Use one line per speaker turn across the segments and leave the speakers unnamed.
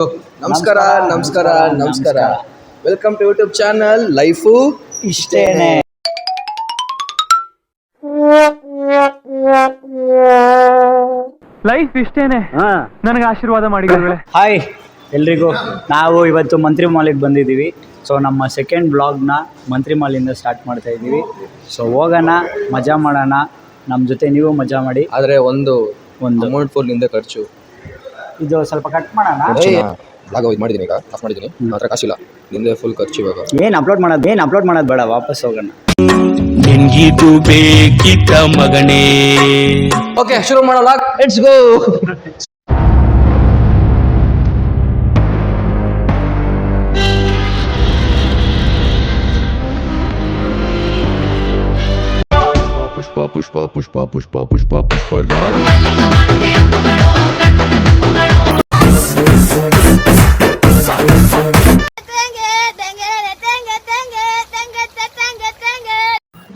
ನಮಸ್ಕಾರ ನಮಸ್ಕಾರ ನಮಸ್ಕಾರ welcome to YouTube channel life
ಇಷ್ಟೇನೆ.
ಲೈಫ್ ಇಷ್ಟೇನೆ. ನನಗೆ ಆಶೀರ್ವಾದ ಮಾಡಿ.
ಹಾಯ್ ಎಲ್ರಿಗೂ. ನಾವು ಇವತ್ತು ಮಂತ್ರಿ ಮಾಲಿಗೆ ಬಂದಿದ್ದೀವಿ. ಸೊ ನಮ್ಮ ಸೆಕೆಂಡ್ ಬ್ಲಾಗ್ನ ಮಂತ್ರಿ ಮಾಲಿಂದ ಸ್ಟಾರ್ಟ್ ಮಾಡ್ತಾ ಇದ್ದೀವಿ. ಸೊ ಹೋಗೋಣ, ಮಜಾ ಮಾಡೋಣ. ನಮ್ಮ ಜೊತೆ ನೀವು ಮಜಾ ಮಾಡಿ.
ಆದರೆ ಒಂದು ಅಮೌಂಟ್ ಫುಲ್ ನಿಂದೆ ಖರ್ಚು.
ಇದು ಸ್ವಲ್ಪ ಕಟ್ ಮಾಡೋಣ.
ಬ್ಲಾಗ್ ಇದು ಮಾಡಿದ್ದೀನಿ, ಈಗ ಆಫ್ ಮಾಡಿದ್ದೀನಿ. ಮಾತ್ರ ಕಾಸಿಲ್ಲ, ನಿಂದೆ ಫುಲ್ ಖರ್ಚು. ಇವಾಗ
ಏನು ಅಪ್ಲೋಡ್ ಮಾಡೋದು ಬೇಡ, ವಾಪಸ್ ಹೋಗೋಣ.
ನಿನ್ಗಿದು ಬೇಕಿತ್ತ ಮಗನೇ.
ಓಕೆ, ಶುರು ಮಾಡೋಣ. Let's go.
ಪುಷ್ಪ ಪುಷ್ಪ ಪುಷ್ಪ ಪುಷ್ಪ ಪುಷ್ಪ ಪುಷ್ಪ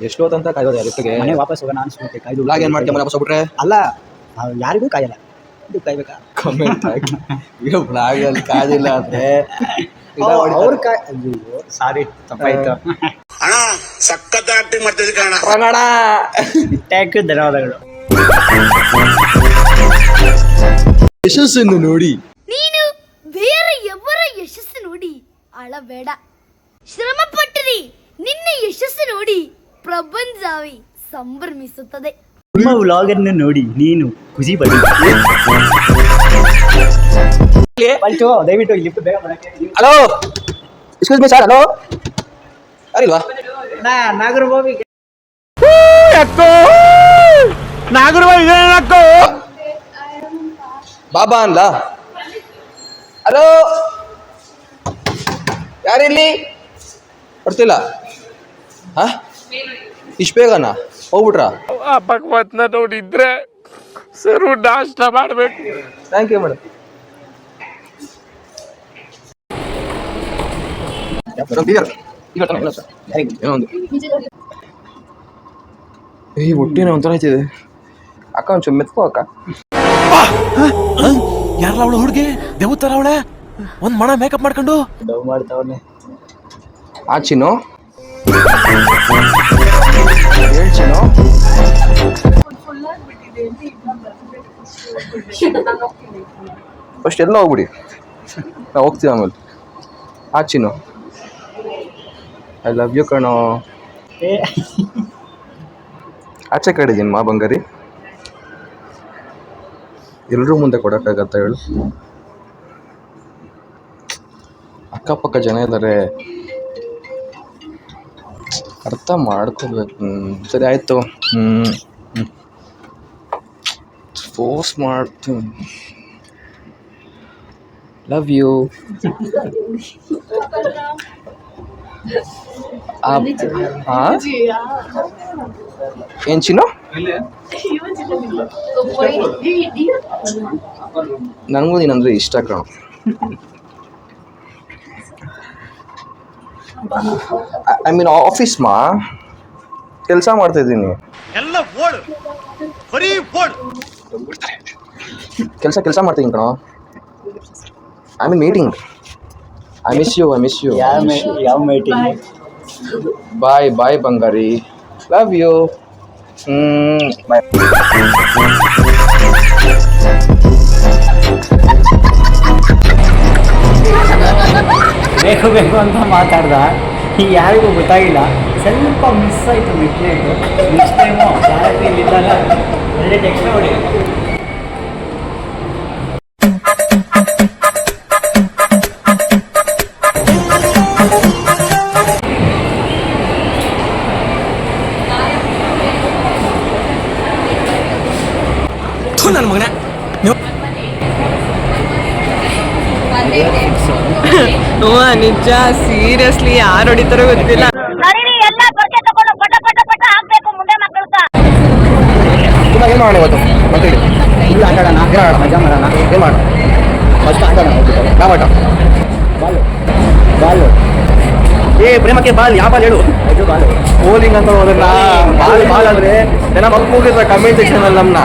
ಎಷ್ಟೊತ್ತಂತ ಕಾಯೋದು ಅದಕ್ಕೆ
ಮನೆ ವಾಪಸ್ ಹೋಗೋಣ ಅನ್ಸ್ಬಿಟ್ಟೆ. ಕಾಯ್ದು
ಬ್ಲಾಗ್ ಏನು ಮಾಡ್ತೀವಿ, ವಾಪಸ್ ಹೋಗ್ಬಿಟ್ರೆ
ಅಲ್ಲ, ಯಾರಿಗೂ ಕಾಯಲ್ಲ, ಇದು ಕಾಯ್ಬೇಕಾ?
ಕಮೆಂಟ್ ಹಾಕಿ. ಈಗ ಬ್ಲಾಗಲ್ಲಿ ಕಾದಿಲ್ಲ ಅಂದರೆ
ಅವ್ರ ಸಾರಿ, ತಪ್ಪಾಯ್ತು.
ಸಖತ್ ಆಕ್ಟಿಂಗ್ ಮಾಡ್ತಿದ್ದೆ ಕಾರಣ.
ಟ್ಯಾಕ್ ಧನ್ಯವಾದಗಳು.
ಯಶಸ್ಸನ್ನು ನೋಡಿ
ನೀನು ಬೇರೆ ಎವರ ಯಶಸ್ಸು ನೋಡಿ ಅಳಬೇಡ. ಶ್ರಮ ಪಟ್ಟರೆ ನಿನ್ನ ಯಶಸ್ಸು ನೋಡಿ ಪ್ರಪಂಚವೇ ಸಂಭ್ರಮಿಸುತ್ತದೆ.
ನಿಮ್ಮ ವ್ಲಾಗನ್ನು ನೋಡಿ ನೀನು ಖುಷಿ ಪಡಿ. ದಯವಿಟ್ಟು ಲಿಫ್ಟ್ ಬೇಗ ಬರಕ್ಕೆ.
Hello, excuse me sir. Hello, ಯಾರಿಲ್ವಾ?
ನಾಗರಬಾಬಿ
ಬಾಬಾ ಅನ್ಲ. ಹಲೋ, ಯಾರಿಲ್ಲಿ? ಬರ್ತಿಲ್ಲ. ಹಾ, ಇಷ್ಟು ಬೇಗನಾ ಹೋಗ್ಬಿಟ್ರಾ?
ಭಗವತ್ನ ನೋಡಿದ್ರೆ ಸರು ನಾಷ್ಟ ಮಾಡ್ಬೇಕು.
Thank you madam. ಏನೋ ಒಂದು ಹೊಟ್ಟೆನ ಒಂಥರ ಆಯ್ತಿದೆ ಅಕ್ಕ. ಒಂಚೂರು ಮೆತ್ಕೋ ಅಕ್ಕ.
ಯಾರಲ್ಲ ಅವಳು ಹುಡುಗಿ ದೇವತರ ಅವಳೆ ಒಂದ್ ಮಣ ಮೇಕಪ್ ಮಾಡ್ಕೊಂಡು
ಡವ್ ಮಾಡ್ತಾವನೆ.
ಆ ಚಿನ್ನು ಹೇಳ್ ಚಿನ್ನು. ಫಸ್ಟ್ ಎಲ್ಲ ಹೋಗ್ಬಿಡಿ, ನಾವು ಹೋಗ್ತೀವಿ ಆಮೇಲೆ. ಆ ಚಿನ್ನು, ಐ ಲವ್ ಯು ಕಣೋ. ಆಚೆ ಕಡಿದೀನಿ ಮಾ ಬಂಗಾರಿ. ಎಲ್ಲರೂ ಮುಂದೆ ಕೊಡೋಕ್ಕಾಗತ್ತ ಹೇಳು? ಅಕ್ಕಪಕ್ಕ ಜನ ಇದ್ದಾರೆ, ಅರ್ಥ ಮಾಡ್ಕೋಬೇಕು. ಸರಿ ಆಯಿತು. ಫೋರ್ಸ್ ಮಾಡ್ತೀನಿ. Love you. ಏನ್ ಚಿನ್ನು? ನನಗೂ ನೀನಂದ್ರೆ ಇಷ್ಟ ಕಣ. ಐ ಮೀನ್ ಆಫೀಸ್ ಮಾ ಕೆಲಸ ಮಾಡ್ತಾ ಇದ್ದೀನಿ. ಕೆಲಸ ಮಾಡ್ತೀನಿ ಕಣ. I mean meeting. I miss you.
ಯಾವ ಮೀಟಿಂಗ್?
ಬಾಯ್ ಬಾಯ್ ಬಂಗಾರಿ. Love you. ಬಾಯ್.
ಬೇಕು ಅಂತ ಮಾತಾಡ್ದ, ಯಾರಿಗೂ ಗೊತ್ತಾಗಿಲ್ಲ. ಸ್ವಲ್ಪ ಮಿಸ್ ಆಯಿತು. ನೆಕ್ಸ್ಟ್ ಟೈಮು ಇಲ್ಲಿದ್ದಾಗ ಒಳ್ಳೆ ಟೆಕ್ಸ್ಟ್ ನೋಡಿ.
ನನ್ನ ಮಗನೇ
ನಿಜ, ಸೀರಿಯಸ್ಲಿ ಯಾರು ಹೊಡಿತಾರೋ ಗೊತ್ತಿಲ್ಲ.
ಏನು ಮಾಡೋಣ ಇವತ್ತು? ಮಾತಾಡಿ.
ಇಲ್ಲಿ ಆಟ ಆಡೋಣ, ಮಜಾ ಮಾಡೋಣ.
ಏನು ಮಾಡೋಣ? ಫಸ್ಟ್ ಆಟ ಯಾವ ಆಟ?
ಬಾಲು.
ಪ್ರೇಮಕ್ಕೆ ಬಾಲ್. ಯಾವ ಬಾಲ್ ಹೇಳು?
ಇದು ಬಾಲು.
ಬೌಲಿಂಗ್ ಅಂತ ಹೋದ್ರಲ್ಲ, ಬಾಲ್ ಅಂದ್ರೆ ಜನ ಮಲ್ಕೋಗಿರ್ತಾರೆ ಕಮೆಂಟ್ ಸೆಕ್ಷನ್ ಅಲ್ಲಿ. ನಮ್ಮನ್ನ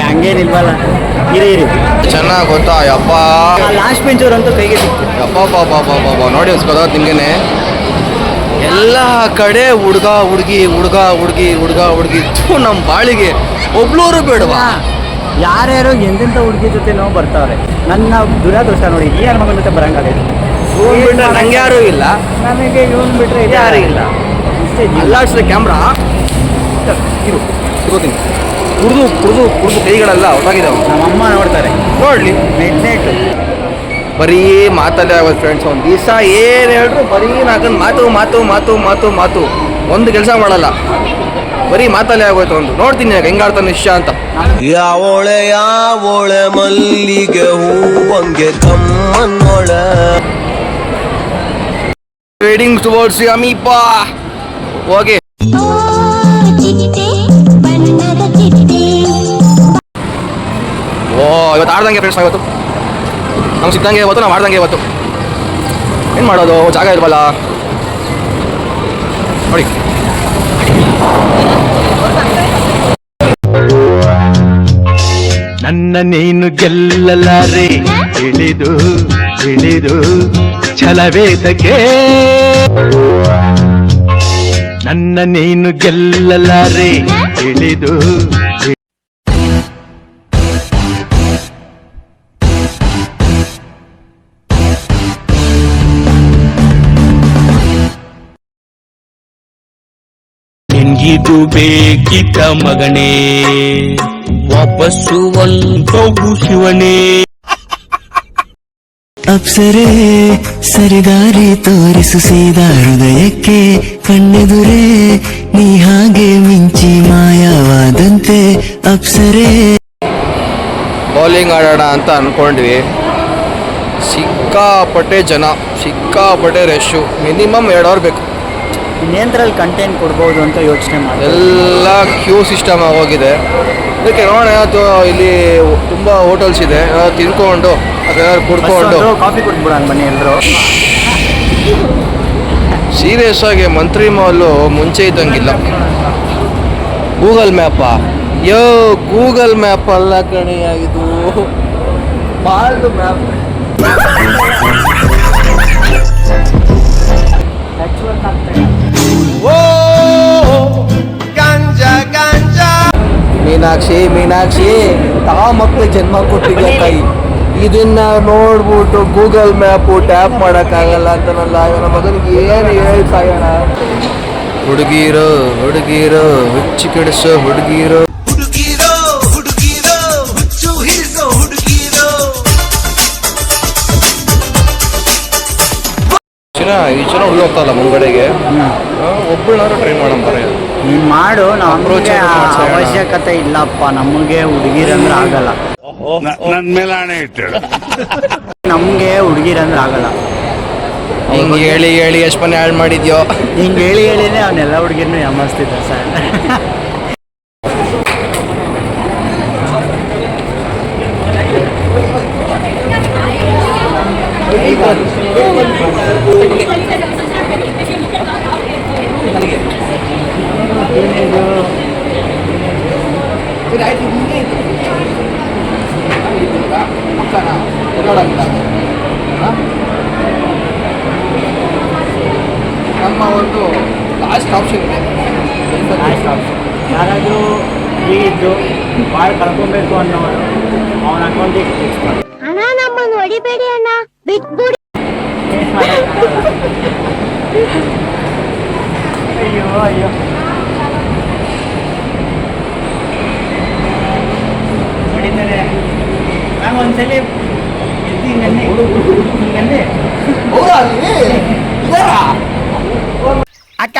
ಹಂಗೇನಿಲ್ವಲ್ಲ. ಇರಿ ಇರಿ,
ಚೆನ್ನಾಗಿ ಗೊತ್ತಾ ಯಪ್ಪ
ಲಾಸ್ಟ್ ಬೆಂಚವ್ರಂತೂ ಕೈಗೆ ಸಿಕ್ತು.
ಯಪ್ಪ ನೋಡಿ ಅನ್ಸ್ಕೋದ ನಿಮ್ಗೇನೆ ಎಲ್ಲ ಕಡೆ ಹುಡುಗ ಹುಡುಗಿ ನಮ್ಮ ಬಾಳಿಗೆ ಒಬ್ಳೂರು ಬೇಡವಾ?
ಯಾರ್ಯಾರೋ ಎಂತೆಂಥ ಹುಡುಗಿ ಜೊತೆನೋ ಬರ್ತಾವ್ರೆ. ನನ್ನ ದುರಾದೃಷ್ಟ ನೋಡಿ, ಈ ಯಾರ ಮಗನ ಜೊತೆ ಬರಂಗಾಗೈತೆ.
ಇವ್ನ್ ಬಿಟ್ರೆ ನಂಗೆ ಯಾರೂ ಇಲ್ಲ,
ನನಗೆ ಇವನ್ ಬಿಟ್ರೆ
ಯಾರೂ ಇಲ್ಲ.
ಇಷ್ಟೇ ಜೀವ.
ಅಲ್ಲಾಡ್ಸಿದ ಕ್ಯಾಮ್ರಾ ಇರು ಇರ್ಕೋತೀನಿ. ಕುಡ್ದು ಕೈಗಳೆಲ್ಲ ಹೊರಗಿದಾವೆ.
ನಮ್ಮಮ್ಮ ನೋಡ್ತಾರೆ,
ನೋಡ್ಲಿ.
ಮೆಡ್ನೆಟ್ಟು
ಬರೀ ಮಾತಲ್ಲೇ ಆಗೋದು ಫ್ರೆಂಡ್ಸ್. ಒಂದು ದಿವಸ ಏನು ಹೇಳಿದ್ರು ಬರೀ ನಾಲ್ಕಂದು ಮಾತು ಒಂದು ಕೆಲಸ ಮಾಡಲ್ಲ, ಬರೀ ಮಾತಲ್ಲೇ ಆಗೋಯ್ತು. ಒಂದು ನೋಡ್ತೀನಿ ಹೆಂಗಾಡ್ತಾನೆ ಇಷ್ಟ ಅಂತ.
ಯಾವೋಳೆ ಮಲ್ಲಿಗೆ ಹೂವಂಗೆ ಕಮ್ಮನ್ನೋಳೆ
ಟ್ರೇಡಿಂಗ್ ಟುವರ್ಡ್ಸ್ ಅಮೀಪ ಹೋಗಿ. ಓ ಇವತ್ತು ಆಡ್ದಂಗೆ ಫ್ರೆಂಡ್ಸ್, ಇವತ್ತು ನಮ್ಗೆ ಸಿಕ್ಕಂಗೆ ಇವತ್ತು ನಾವು ಆಡ್ದಂಗೆ ಇವತ್ತು. ಏನು ಮಾಡೋದು, ಜಾಗ ಇಲ್ವಲ್ಲ ನೋಡಿ.
ನನ್ನ ನೀನು ಗೆಲ್ಲಲಾರೆ ಇಳಿದು ಛಲವೇತಕ್ಕೆ. ನನ್ನ ನೀನು ಗೆಲ್ಲಲಾರೆ ಇಳಿದು ನಿನ್ಗಿದು ಬೇಕಿತ ಮಗನೇ, ವಾಪಸ್ಸು ಹೋಗು ಶಿವನೇ.
ಅಪ್ಸರೆ ಸರಿದಾರಿ ತೋರಿಸು ಸೀದಾ ಹೃದಯಕ್ಕೆ, ಕಣ್ಣೆದುರೇ ನೀ ಹಾಗೆ ಮಿಂಚಿ ಮಾಯವಾದಂತೆ ಅಪ್ಸರೆ.
ಬೌಲಿಂಗ್ ಆಡೋಣ ಅಂತ ಅಂದ್ಕೊಂಡ್ವಿ. ಸಿಕ್ಕಾಪಟ್ಟೆ ಜನ, ಸಿಕ್ಕಾಪಟ್ಟೆ ರಶ್ಶು. ಮಿನಿಮಮ್ 2 ಅವರ್ ಬೇಕು.
ಇನ್ನೇಂದ್ರಲ್ಲಿ ಕಂಟೆಂಟ್ ಕೊಡ್ಬೋದು ಅಂತ ಯೋಚನೆ ಮಾಡಿ
ಎಲ್ಲ ಕ್ಯೂ ಸಿಸ್ಟಮ್ ಆಗೋಗಿದೆ. ಅದಕ್ಕೆ ನೋಡೋಣ, ಇವತ್ತು ಇಲ್ಲಿ ತುಂಬ ಹೋಟೆಲ್ಸ್ ಇದೆ, ತಿನ್ಕೊಂಡು ಅದೇನಾದ್ರು ಕುಡ್ಕೊಂಡು
ಕಾಫಿ ಕುಡ್ಬಿಡೋಣ ಬನ್ನಿ ಎಲ್ಲರೂ.
ಸೀರಿಯಸ್ ಆಗಿ ಮಂತ್ರಿ ಮಾಲು ಮುಂಚೆ ಇದ್ದಂಗಿಲ್ಲ. ಗೂಗಲ್ ಮ್ಯಾಪಾ? ಗೂಗಲ್ ಮ್ಯಾಪ್ ಅಲ್ಲ ಕಣೆ, ಇದು ಮಾಲ್ದು ಮ್ಯಾಪ್. ಮೀನಾಕ್ಷಿ ತಾ ಮಕ್ಳಿಗೆ ಜನ್ಮ ಕೊಟ್ಟಿದ್ಯಾ ತಾಯಿ. ಇದನ್ನ ನೋಡ್ಬಿಟ್ಟು ಗೂಗಲ್ ಮ್ಯಾಪು ಟ್ಯಾಪ್ ಮಾಡೋಕ್ಕಾಗಲ್ಲ ಅಂತನಲ್ಲ ಇವನ ಮಗನಿಗೆ ಏನು ಹೇಳಿ ಸಾಯೋಣ. ಹುಡುಗೀರು ಹುಚ್ಚು ಕೆಡಿಸೋ ಹುಡುಗೀರು. ಈ ಜನ ಹುಡುಗಿ ಹೋಗ್ತಾರಲ್ಲ ಮುಂಗಡೆಗೆ, ಒಬ್ಬಳನ್ನಾರು ಟ್ರೈ ಮಾಡೋಣ ಬರೀ.
ನೀನು ಮಾಡು, ನಮಗೆ ಅವಶ್ಯಕತೆ ಇಲ್ಲಪ್ಪ. ನಮಗೆ ಹುಡುಗಿರಂದ್ರೆ ಆಗಲ್ಲ,
ನನ್ನ ಮೇಲೆ ಆಣೆ ಇಟ್ಟಳು.
ನಮಗೆ ಹುಡುಗಿರಂದ್ರೆ ಆಗಲ್ಲ.
ಹಿಂಗೆ ಹೇಳಿ ಎಷ್ಟು ಮನೆ ಹಾಳು ಮಾಡಿದ್ಯೋ.
ಹಿಂಗೆ ಹೇಳಿನೇ ಅವನ್ನೆಲ್ಲ ಹುಡುಗಿರ್ನು ಯಮಿಸ್ತಿದ್ದ ಸರ್.
ನಮ್ಮ ಒಂದು ಲಾಸ್ಟ್ ಆಪ್ಷನ್ ಇದೆ.
ಯಾರಾದರೂ ಇದ್ದು ಭಾಳ ಕಳ್ಕೊಬೇಕು ಅನ್ನೋರು ಅವನ ಅಕೌಂಟಿಗೆ ಫಿಕ್ಸ್ ಮಾಡಿ.
ಅಣ್ಣ ನಮ್ಮನ್ನು ಹೊಡಿಬೇಡಿ ಅಣ್ಣ, ಬಿಟ್ಬಿಡಿ.
ಅಯ್ಯೋ ಹೊಡಿತಾರೆ. ನಾನು ಒಂದ್ಸಲಿ ಹಿಂಗಂದೆ
ಅಕ್ಕ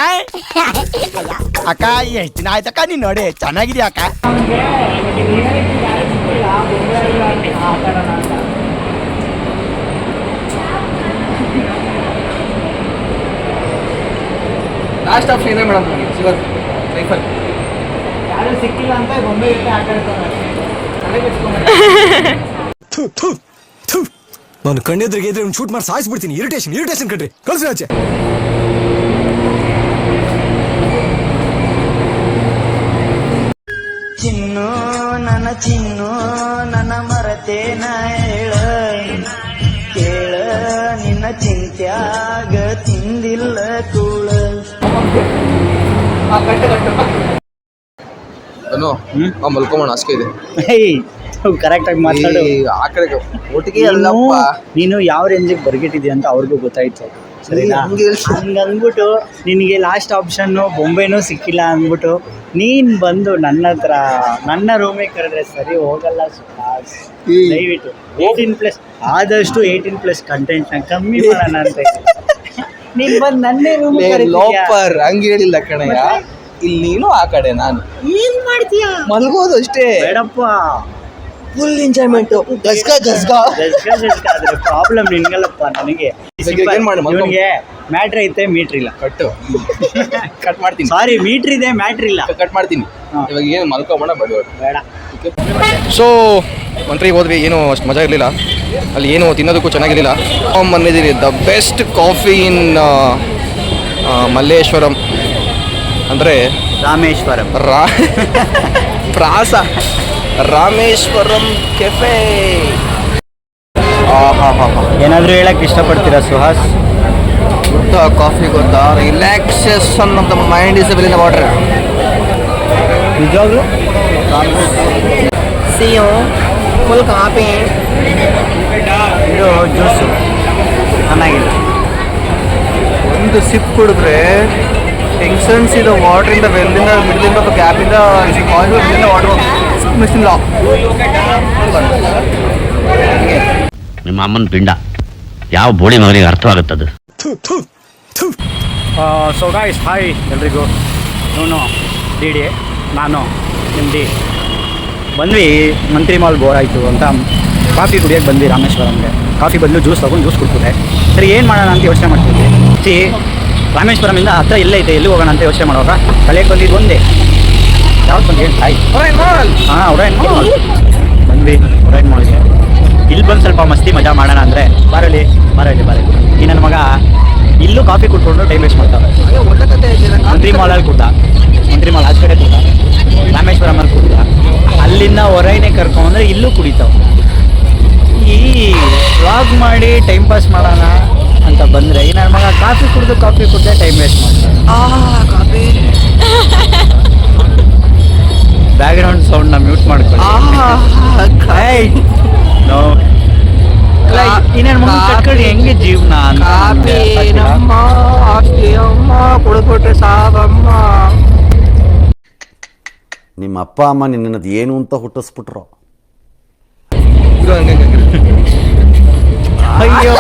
ಅಕ್ಕ ಎಷ್ಟು ದಿನ ಆಯ್ತಕ್ಕ ನೀನ್ ನೋಡಿ ಚೆನ್ನಾಗಿದ್ಯಾ ಅಕ್ಕ.
ಲಾಸ್ಟ್ ಆಪ್ಷನ್ ಇದೆ ಮೇಡಮ್, ಸಿಗೋದು ರೈಫಲ್.
ಯಾರು ಸಿಕ್ಕಿಲ್ಲ ಅಂತ ಗೊಂಬೆ ಜೊತೆ ಆಟ ಆಡ್ತಾರೆ.
ನಾನು ಕಣ್ಣೆದ್ರಿಗೆ ಇದ್ರೆ ಶೂಟ್ ಮಾಡಿ ಸಾಯಿಸ್ಬಿಡ್ತೀನಿ. ಇರಿಟೇಷನ್ ಕಣ್ರಿ, ಕಳ್ಸಿ ಆಚೆ.
ಚಿನ್ನು ನನ್ನ ಚಿನ್ನು ನನ್ನ ಮರ
ಮತ್ತೇನ ಹೇಳ ಕೇಳ ನಿನ್ನ ಚಿಂತ್ಯಾಗ ತಿಂದಿಲ್ಲ ಕೂಳ.
ಮಲ್ಕೊಂಬೋಣ ಅಷ್ಟೇ ಇದೆ.
ಕರೆಕ್ಟಾಗಿ ಮಾತಾಡು.
ಆ ಕಡೆ ಒಟ್ಟಿಗೆ ಅಲ್ಲಪ್ಪ.
ನೀನು ಯಾವ ರೇಂಜಿಗೆ ಬರ್ಗಿಟ್ಟಿದ್ಯಾ ಅಂತ ಅವ್ರಿಗೂ ಗೊತ್ತಾಯ್ತು, ಸರಿನಾ? ಹಂಗೆ ಅಂದ್ಬಿಟ್ಟು ನಿನಗೆ ಲಾಸ್ಟ್ ಆಪ್ಷನ್ನು ಬೊಂಬೆನೂ ಸಿಕ್ಕಿಲ್ಲ ಅಂದ್ಬಿಟ್ಟು ನೀನು ಬಂದು ನನ್ನ ಹತ್ರ ನನ್ನ ರೂಮಿಗೆ ಕರೆದ್ರೆ ಸರಿ ಹೋಗಲ್ಲ. ದಯವಿಟ್ಟು 18+ ಆದಷ್ಟು 18+ ಕಂಟೆಂಟ್ನ ಕಮ್ಮಿ ಮಾಡೋಣ ಅಂತ ನೀನು ಬಂದು ನನ್ನೇ ರೂಮಿಗೆ
ಲೋಪರ್ ಹಂಗೆ ಹೇಳಿಲ್ಲ ಕಣಯ್ಯ. ಇಲ್ಲಿ ನೀನು ಆ ಕಡೆ ನಾನು
ಏನು ಮಾಡ್ತೀಯಾ?
ಮಲ್ಗೋದು ಅಷ್ಟೇ.
ಬೇಡಪ್ಪ,
ಫುಲ್ ಎಂಜಾಯ್ಮೆಂಟ್. ಗಸ್ಗ
ಆದ್ರೆ ಪ್ರಾಬ್ಲಮ್ ನಿನ್ಗಲ್ಲಪ್ಪ, ನನಗೆ.
ಏನ್ ಮಾಡಿ
ಇವನಿಗೆ ಮ್ಯಾಟ್ರ್ ಐತೆ, ಮೀಟ್ರ್ ಇಲ್ಲ.
ಕಟ್ ಮಾಡ್ತೀನಿ.
ಸಾರಿ, ಮೀಟ್ರ್ ಇದೆ, ಮ್ಯಾಟ್ರ್ ಇಲ್ಲ.
ಕಟ್ ಮಾಡ್ತೀನಿ. ಇವಾಗ ಏನು ಮಲ್ಕೋಬೋಣ
ಬೇಡ.
ಸೊ ಮಂತ್ರಿಗೆ ಹೋದ್ವಿ, ಏನೂ ಅಷ್ಟು ಮಜಾ ಇರಲಿಲ್ಲ. ಅಲ್ಲಿ ಏನು ತಿನ್ನೋದಕ್ಕೂ ಚೆನ್ನಾಗಿರಲಿಲ್ಲ. ಬಂದಿದ್ದೀವಿ ದ ಬೆಸ್ಟ್ ಕಾಫಿ ಇನ್ ಮಲ್ಲೇಶ್ವರಂ, ಅಂದರೆ
ರಾಮೇಶ್ವರಂ.
ರಾಮೇಶ್ವರಂ ಕೆಫೆ.
ಏನಾದರೂ ಹೇಳಕ್ಕೆ ಇಷ್ಟಪಡ್ತೀರಾ ಸುಹಾಸ್?
ಗೊತ್ತಾ ಕಾಫಿ ಗೊತ್ತಾ? Relaxation of the mind is will in the water.
ನಿಜವಾಗ್ಲೂ
ಫುಲ್ ಕಾಫಿ,
ಇದು ಜ್ಯೂಸು ಚೆನ್ನಾಗಿದೆ.
ಒಂದು ಸಿಪ್ ಕುಡಿದ್ರೆ ಟೆನ್ಷನ್ಸ್ ಇದು ವಾಟ್ರಿಂದ ವೆಲ್ಲಿಂದ ಮಿಡ್ಲಿಂದ ಗ್ಯಾಪಿಂದ ಇಲ್ಲಿಂದ ವಾಟರ್ ಮಿಸ್ಸಿಲ್ಲ.
ನಿಮ್ಮ ಅಮ್ಮನ ಪಿಂಡ ಯಾವ ಬೋಳಿ ಮಗನಿಗೆ ಅರ್ಥವಾಗುತ್ತದು.
ಸೊ ಗಾಯ್ಸ್, ಹಾಯ್ ಎಲ್ರಿಗೂ. ನಾನು ಡಿ ನಾನು ನಿಮ್ಮ ಡಿ. ಬಂದ್ವಿ ಮಂತ್ರಿ ಮಾಲ್ ಬೋರ್ ಆಯಿತು ಅಂತ ಕಾಫಿ ಕುಡಿಯೋಕ್ಕೆ ಬಂದ್ವಿ ರಾಮೇಶ್ವರಂಗೆ. ಕಾಫಿ ಬದಲು ಜ್ಯೂಸ್ ತೊಗೊಂಡು ಜ್ಯೂಸ್ ಕುಡ್ತಿದ್ದೆ. ಸರಿ ಏನು ಮಾಡೋಣ ಅಂತ ಯೋಚನೆ ಮಾಡ್ತಿದ್ವಿ. ರಾಮೇಶ್ವರಮಿಂದ ಹತ್ರ ಎಲ್ಲೈತೆ, ಎಲ್ಲಿ ಹೋಗೋಣ ಅಂತ ಯೋಚನೆ ಮಾಡುವಾಗ ತಲೆಗೆ ಬಂದಿದ್ದು ಒಂದೇ, ಯಾವ್ದು ಬಂದು ಹೇಳಿ ಹಾಯ್ ಒರೈನ್ ಮಾಲ್. ಬಂದ್ವಿ ಒರೈನ್ ಮಾಲ್ಗೆ. ಇಲ್ಲಿ ಬಂದು ಸ್ವಲ್ಪ ಮಸ್ತಿ ಮಜಾ ಮಾಡೋಣ ಅಂದರೆ ಬಾರಲಿ ಈ ನನ್ನ ಮಗ ಇಲ್ಲೂ ಕಾಫಿ ಕುಟ್ಕೊಂಡು ಟೈಮ್ ವೇಸ್ಟ್ ಮಾಡ್ತಾರೆ. ಮಂತ್ರಿ ಮಾಲಲ್ಲಿ ಕೂತ, ಮಂತ್ರಿ ಮಾಲ್ ಆಚೆ ಕಡೆ ಕೂತ, ರಾಮೇಶ್ವರಮಲ್ಲಿ ಕೂತ, ಅಲ್ಲಿಂದ ಹೊರೈನೇ ಕರ್ಕೊಂಡ್ರೆ ಇಲ್ಲೂ ಕುಡಿತಾವೆ. ಈ ವ್ಲಾಗ್ ಮಾಡಿ ಟೈಮ್ ಪಾಸ್ ಮಾಡೋಣ ಅಂತ ಬಂದರೆ ಈ ನನ್ನ ಮಗ ಕಾಫಿ ಕುಡ್ದೆ ಟೈಮ್ ವೇಸ್ಟ್ ಮಾಡ್ತಾರೆ. ಬ್ಯಾಕ್ಗ್ರೌಂಡ್ ಸೌಂಡ್ನ ಮ್ಯೂಟ್ ಮಾಡ್ಕೊಳ್ಳಿ. ಈ ನನ್ನ ಮಗ ಕಟ್ಕೊಳ್ಳಿ ಹೆಂಗೆ ಜೀವನ ಅಂತ.
ಕೊಡ್ಕೊಟ್ರೆ ಸಾವಮ್ಮ.
ನಿಮ್ಮ ಅಪ್ಪ ಅಮ್ಮ ನಿನ್ನದು ಏನು ಅಂತ ಹುಟ್ಟಿಸ್ಬಿಟ್ರು.
ಅಯ್ಯೋ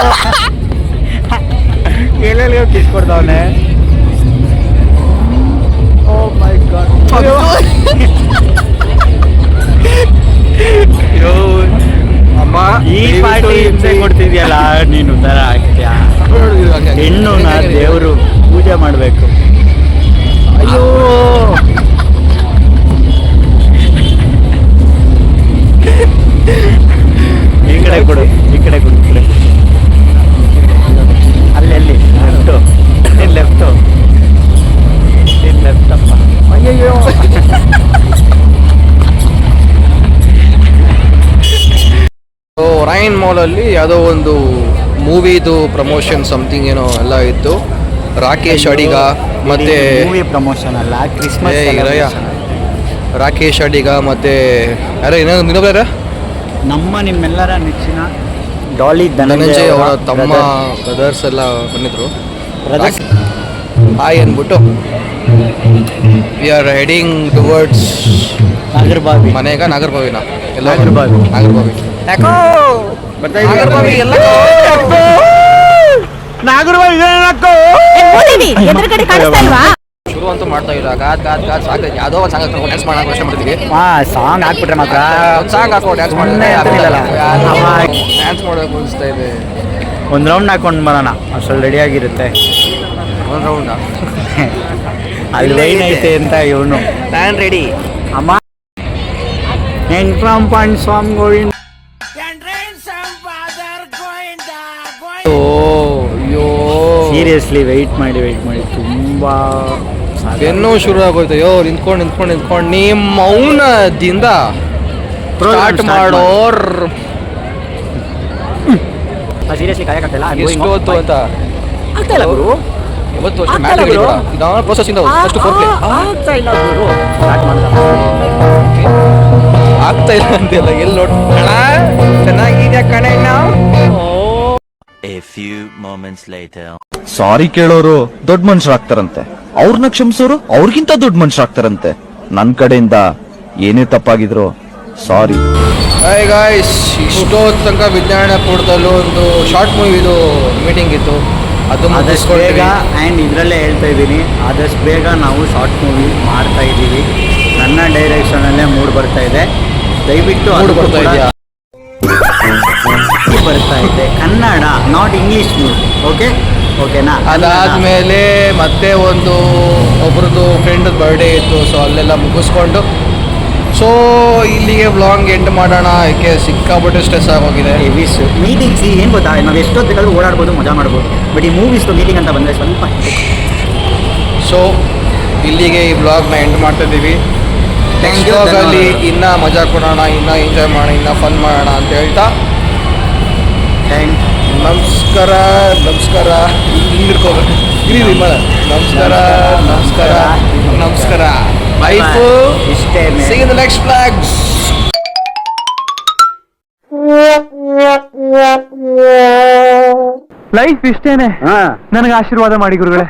ಎಲ್ಲೆಲ್ಲಿಯೋ ಕಿಸ್ ಕೊಡ್ತಾವನೆ. ಓ ಮೈ ಗಾಡ್. ಅಯ್ಯೋ
ಅಮ್ಮ,
ಈ ಪಾರ್ಟಿ ಹಿಂಸೆ ಕೊಡ್ತಿದ್ಯಲ್ಲ ನೀನು, ಥರ ಆಗ್ತೀಯಾ? ಹೆಣ್ಣು ದೇವರು ಪೂಜೆ ಮಾಡಬೇಕು. ಅಯ್ಯೋ ಈ ಕಡೆ ಕೊಡು. ಅಲ್ಲಿ ಲೆಫ್ಟು ಅಪ್ಪ. ಅಯ್ಯಯ್ಯೋ
ರೈನ್ ಮಾಲಲ್ಲಿ ಯಾವುದೋ ಒಂದು ಮೂವಿದು ಪ್ರಮೋಷನ್ ಸಮಥಿಂಗ್ ಏನೋ ಎಲ್ಲ ಇತ್ತು. ರಾಕೇಶ್ ಅಡಿಗ ಮತ್ತೆ
ಮೂವಿ ಪ್ರಮೋಷನ್ ಅಲ್ಲ, ಕ್ರಿಸ್ಮಸ್.
ರಾಕೇಶ್ ಅಡಿಗ ಮತ್ತೆ ಯಾರೋ ಇನ್ನೊಬ್ಬರ
ನಿಮ್ಮೆಲ್ಲರ ನೆಚ್ಚಿನ ಡಾಲಿ
ಧನಂಜಯ್ ಅವರ ತಮ್ಮ ಬ್ರದರ್ಸ್ ಎಲ್ಲ ಬಂದಿದ್ರು. ಹಾಯ್ ಅಂದ್ಬಿಟ್ಟು we are heading towards
Nagarbhavi.
ಮನೆಗ ನಾಗರಬಾವಿನ ಎಲ್ಲ
ನಾಗರಬಾವಿ
ಯಾಕೋ ನಾಗರಬಾವಿ ಎಲ್ಲ
ಎದುರುಗಡೆ ಕಾಣಿಸ್ತಾ
ಶುರು ಅಂತೂ ಮಾಡ್ತಾ ಇಲ್ಲ. ಗಾದ್ ಸಾಕೈತಿ. ಯಾವುದೋ ಒಂದು ಸಾಂಗ್ ಹಾಕೊಂಡು ಡ್ಯಾನ್ಸ್ ಮಾಡೋಕೆ ಯೋಚನೆ ಮಾಡ್ತಿದ್ವಿ.
ಸಾಂಗ್ ಹಾಕ್ಬಿಟ್ರೆ ಮಾತ್ರ
ಒಂದು ಸಾಂಗ್ ಹಾಕೊಂಡು ಡ್ಯಾನ್ಸ್ ಮಾಡಿದ್ರೆ ಡ್ಯಾನ್ಸ್ ಮಾಡೋಕೆ ಅನಿಸ್ತಾ ಇದೆ.
ಒಂದು ರೌಂಡ್ ಹಾಕೊಂಡು ಬರೋಣ, ಅಷ್ಟರಲ್ಲಿ ರೆಡಿಯಾಗಿರುತ್ತೆ.
ಒಂದು ರೌಂಡ
ಅಲ್ಲಿ ಲೈನ್ ಐತೆ ಅಂತ ಇವನು
ನಾನು ರೆಡಿ.
ಅಮ್ಮ ಪಾಯಿಂಟ್ ಸ್ವಾಮಿ ಗೋವಿಂದ.
ಅಯ್ಯೋ
ಸೀರಿಯಸ್ಲಿ ವೆಯ್ಟ್ ಮಾಡಿ ತುಂಬಾ
ಬೆನ್ನು ಶುರು ಆಗೋಯ್ತು. ಅಯ್ಯೋ ನಿಂತ್ಕೊಂಡು ನಿಮ್ಮ ಮೌನದಿಂದ ಸ್ಟಾರ್ಟ್ ಮಾಡೋರ್
ಸೀರಿಯಸ್ಲಿ ಕಾಯಕ್ಕಾಗ್ತಿಲ್ಲ.
ಎಷ್ಟು ಹೊತ್ತು ಅಂತ
ಆಗ್ತಾ ಇಲ್ಲ ಗುರು,
ಇವತ್ತು ವರ್ಷ
ಆಗ್ತಾ
ಮ್ಯಾಟ್
ಇಲ್ಲ
ಹಿಡಿಬೇಡ.
bro.
ಇದಾ ಪ್ರೋಸೆಸ್ ಇಂದ ಫಸ್ಟ್ ಫೋರ್ ಪ್ಲೇ
ಆಗ್ತಾ ಇಲ್ಲ ಗುರು. ಸ್ಟಾರ್ಟ್ ಮಾಡ್ದ.
ಆಗ್ತಾ ಇಲ್ಲ ಅಂತೆಲ್ಲ ಎಲ್ಲಿ ನೋಡ್ ಅಣ್ಣ ಚೆನ್ನಾಗಿದೆ ಕಣಣ್ಣ.
A few moments later.
ಸಾರಿ ಕೇಳೋರು ದೊಡ್ಡ ಮನುಷ್ಯರಾಗ್ತಾರಂತೆ, ಅವ್ರನ್ನ ಕ್ಷಮಿಸೋರು ಅವ್ರಿಗಿಂತ ದೊಡ್ಡ ಮನುಷ್ಯರಾಗ್ತಾರಂತೆ. ನನ್ನ ಕಡೆಯಿಂದ ಏನೇ ತಪ್ಪಾಗಿದ್ರು ಸಾರಿ.
ಹಾಯ್ ಗಾಯ್ಸ್, ಇಷ್ಟೋ ತನಕ ವಿಜ್ಞಾನಪುರದಲ್ಲೂ ಒಂದು ಶಾರ್ಟ್ ಮೂವಿದು ಮೀಟಿಂಗ್ ಇತ್ತು, ಅದು
ಆದಷ್ಟು
ಮುಗಿಸ್ಕೊಳ್ತೀವಿ.
ಬೇಗ ಆ್ಯಂಡ್ ಇದರಲ್ಲೇ ಹೇಳ್ತಾ ಇದ್ದೀನಿ, ಆದಷ್ಟು ಬೇಗ ನಾವು ಶಾರ್ಟ್ ಮೂವಿ ಮಾಡ್ತಾ ಇದ್ದೀವಿ. ನನ್ನ ಡೈರೆಕ್ಷನಲ್ಲೇ ಮೂಡ್ ಬರ್ತಾ ಇದೆ, ದಯವಿಟ್ಟು
ಮೂಡ್
ಅದಕ್ಕೂ
ಬರ್ತಾ
ಕೂಡ
ಇದೆಯಾ?
ಬರ್ತಾ ಇದೆ ಕನ್ನಡ, ನಾಟ್ ಇಂಗ್ಲೀಷ್ ಮೂಡ್. ಓಕೆನಾ?
ಅದಾದ್ಮೇಲೆ ಮತ್ತೆ ಒಂದು ಒಬ್ರದ್ದು ಫ್ರೆಂಡ್ ಬರ್ಡೇ ಇತ್ತು, ಸೊ ಅಲ್ಲೆಲ್ಲ ಮುಗಿಸ್ಕೊಂಡು ಸೊ ಇಲ್ಲಿಗೆ ವ್ಲಾಗ್ ಎಂಡ್ ಮಾಡೋಣ. ಯಾಕೆ ಸಿಕ್ಕಾಪಟ್ಟೆ ಸ್ಟ್ರೆಸ್ ಆಗೋಗಿದೆ.
ಹೆವಿಸ್ ಮೀಟಿಂಗ್ಸ್ ಏನು ಗೊತ್ತಾ, ನಾವು ಎಷ್ಟೊತ್ತು ಬೇಕಾದ್ರೂ ಓಡಾಡ್ಬೋದು, ಮಜಾ ಮಾಡ್ಬೋದು. ಬಟ್ ಈ ಮೂವೀಸ್ದು ಮೀಟಿಂಗ್ ಅಂತ ಬಂದರೆ ಸ್ವಲ್ಪ
ಸೊ ಇಲ್ಲಿಗೆ ಈ ವ್ಲಾಗ್ನ ಎಂಡ್ ಮಾಡ್ತಾ ಇದ್ದೀವಿ. ನೆಕ್ಸ್ಟ್ ವ್ಲಾಗಲ್ಲಿ ಇನ್ನೂ ಮಜಾ ಕೊಡೋಣ, ಇನ್ನೂ ಎಂಜಾಯ್ ಮಾಡೋಣ, ಇನ್ನೂ ಫನ್ ಮಾಡೋಣ ಅಂತ ಹೇಳ್ತಾ ನಮಸ್ಕಾರ. ನಮಸ್ಕಾರ ಹಿಂಗಿಡ್ಕೋಬೇಕು ನಮಸ್ಕಾರ ನಮಸ್ಕಾರ ನಮಸ್ಕಾರ. ಲೈಫು
ಇಷ್ಟೇ.
See you in the next vlogs.
Life ಇಷ್ಟೇನೆ. ನನಗೆ ಆಶೀರ್ವಾದ ಮಾಡಿ ಗುರುಗಳೇ.